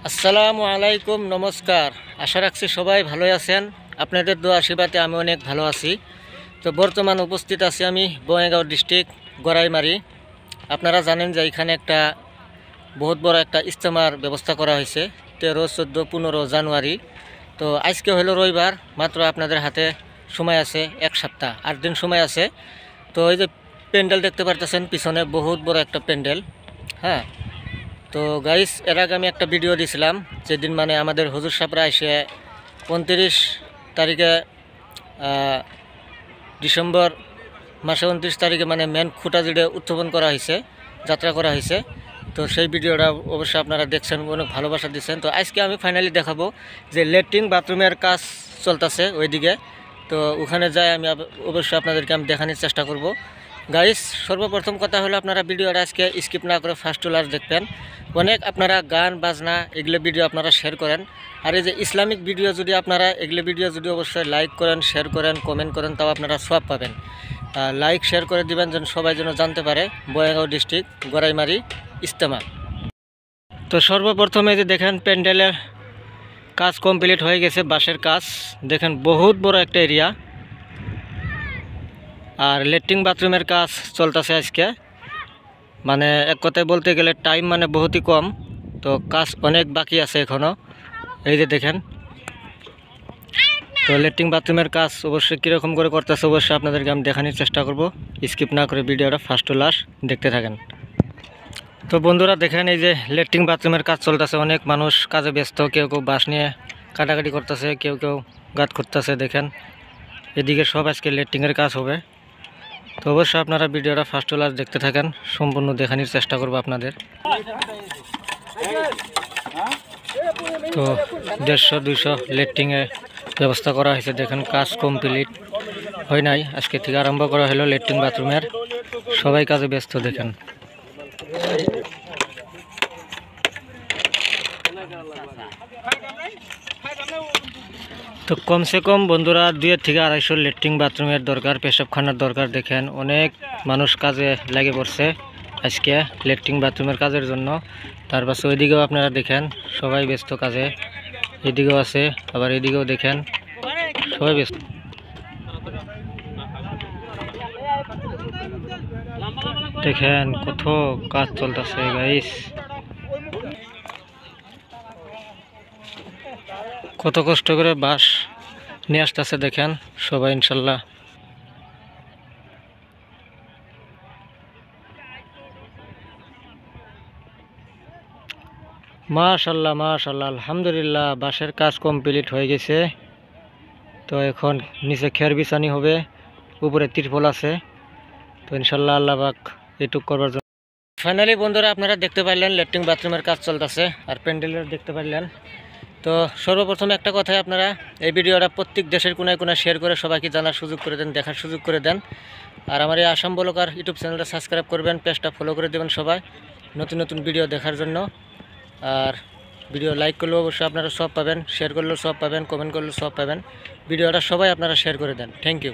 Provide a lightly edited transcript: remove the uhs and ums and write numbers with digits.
আসসালামু আলাইকুম, নমস্কার। আশা রাখছি সবাই ভালোই আছেন। আপনাদের দোয়া আশীর্বাদে আমি অনেক ভালো আছি। তো বর্তমান উপস্থিত আছি আমি বঙ্গাইগাঁও ডিস্ট্রিক্ট গড়াইমারি। আপনারা জানেন যে এখানে একটা বহুত বড় একটা ইজতেমার ব্যবস্থা করা হয়েছে 13, 14, 15 জানুয়ারি। তো আজকে হলো রবিবার, মাত্র আপনাদের হাতে সময় আছে 1 সপ্তাহ, 8 দিন সময় আছে। তো এই যে প্যান্ডেল দেখতে পারতেছেন পিছনে, বহুত বড় একটা প্যান্ডেল। হ্যাঁ, তো গাইস, এর আগে আমি একটা ভিডিও দিয়েছিলাম, যেদিন মানে আমাদের হুজুর সাহেবরা এসে 29 তারিখে ডিসেম্বর মাসে 29 তারিখে মানে মেন খুঁটা জুড়ে উত্থাপন করা হয়েছে, যাত্রা করা হয়েছে। তো সেই ভিডিওটা অবশ্যই আপনারা দেখছেন, অনেক ভালোবাসা দিচ্ছেন। তো আজকে আমি ফাইনালি দেখাবো যে ল্যাট্রিন বাথরুমের কাজ চলতেছে ওইদিকে। তো ওখানে যাই আমি অবশ্যই আপনাদেরকে আমি দেখানোর চেষ্টা করব। গাইস, সর্বপ্রথম কথা হলো আপনারা ভিডিওটা আজকে স্কিপ না করে ফার্স্ট টু লাস্ট দেখবেন। অনেক আপনারা গান বাজনা এগুলো ভিডিও আপনারা শেয়ার করেন, আর এই যে ইসলামিক ভিডিও যদি আপনারা এগুলো ভিডিও যদি অবশ্যই লাইক করেন, শেয়ার করেন, কমেন্ট করেন, তাও আপনারা সব পাবেন। লাইক শেয়ার করে দিবেন যেন সবাই যেন জানতে পারে বঙ্গাইগাঁও ডিস্ট্রিক্ট গড়াইমারি ইজতেমা। তো সর্বপ্রথমে যে দেখেন প্যান্ডেলের কাজ কমপ্লিট হয়ে গেছে, বাঁশের কাজ দেখেন, বহুত বড় একটা এরিয়া। আর ল্যাট্রিন বাথরুমের কাজ চলতেছে আজকে, মানে এক কথায় বলতে গেলে টাইম মানে বহুতই কম। তো কাজ অনেক বাকি আছে এখনও, এই যে দেখেন। তো ল্যাট্রিন বাথরুমের কাজ অবশ্যই কীরকম করে করতেছে অবশ্যই আপনাদেরকে আমি দেখানোর চেষ্টা করব। স্কিপ না করে ভিডিওটা ফার্স্ট টু লাস্ট দেখতে থাকেন। তো বন্ধুরা দেখেন, এই যে ল্যাট্রিন বাথরুমের কাজ চলতেছে, অনেক মানুষ কাজে ব্যস্ত, কেউ কেউ বাঁশ নিয়ে কাটাকাটি করতেছে, কেউ কেউ গাঁত করতেছে। দেখেন এদিকে সব আজকে ল্যাট্রিনের কাজ হবে। তো অবশ্যই আপনারা ভিডিওটা ফার্স্ট টু লাস্ট দেখতে থাকেন, সম্পূর্ণ দেখানোর চেষ্টা করব আপনাদের। তো 150-200 ল্যাট্রিনের ব্যবস্থা করা হয়েছে। দেখেন কাজ কমপ্লিট হয় নাই, আজকে থেকে আরম্ভ করা হলো ল্যাট্রিন বাথরুমের। সবাই কাজে ব্যস্ত দেখেন। তো কমসে কম বন্ধুরা 2 থেকে 250 ল্যাট্রিন বাথরুমের দরকার, পেশাবখানার দরকার। দেখেন অনেক মানুষ কাজে লেগে পড়ছে আজকে ল্যাট্রিন বাথরুমের কাজের জন্য। তার পাশে ওইদিকেও আপনারা দেখেন সবাই ব্যস্ত কাজে, এদিকেও আছে, আবার এদিকেও দেখেন সবাই ব্যস্ত। দেখেন কত কাজ চলতেছে গাইস, কত কষ্ট করে বাঁশ নিয়ে আসতেছে দেখেন সবাই। ইনশাল্লাহ মাশাল্লাহ মাশাল্লাহ, আলহামদুলিল্লাহ, বাঁশের কাজ কমপ্লিট হয়ে গেছে। তো এখন নিচে খের বিছানি হবে, উপরে তিরপল আছে। তো ইনশাল্লাহ আল্লাহ পাক এটুক করবার জন্য। ফাইনালি বন্ধুরা আপনারা দেখতে পারলেন ল্যাট্রিন বাথরুমের কাজ চলতেছে, আর প্যান্ডেলের দেখতে পারলেন। তো সর্বপ্রথম একটা কথাই, আপনারা এই ভিডিওটা প্রত্যেক দেশের কোনায় কোনায় শেয়ার করে সবাইকে জানার সুযোগ করে দেন, দেখার সুযোগ করে দেন। আর আমার এই আসাম ব্লগার ইউটিউব চ্যানেলটা সাবস্ক্রাইব করবেন, পেজটা ফলো করে দেবেন সবাই নতুন নতুন ভিডিও দেখার জন্য। আর ভিডিও লাইক করলেও অবশ্যই আপনারা সব পাবেন, শেয়ার করলেও সব পাবেন, কমেন্ট করলেও সব পাবেন। ভিডিওটা সবাই আপনারা শেয়ার করে দেন। Thank you.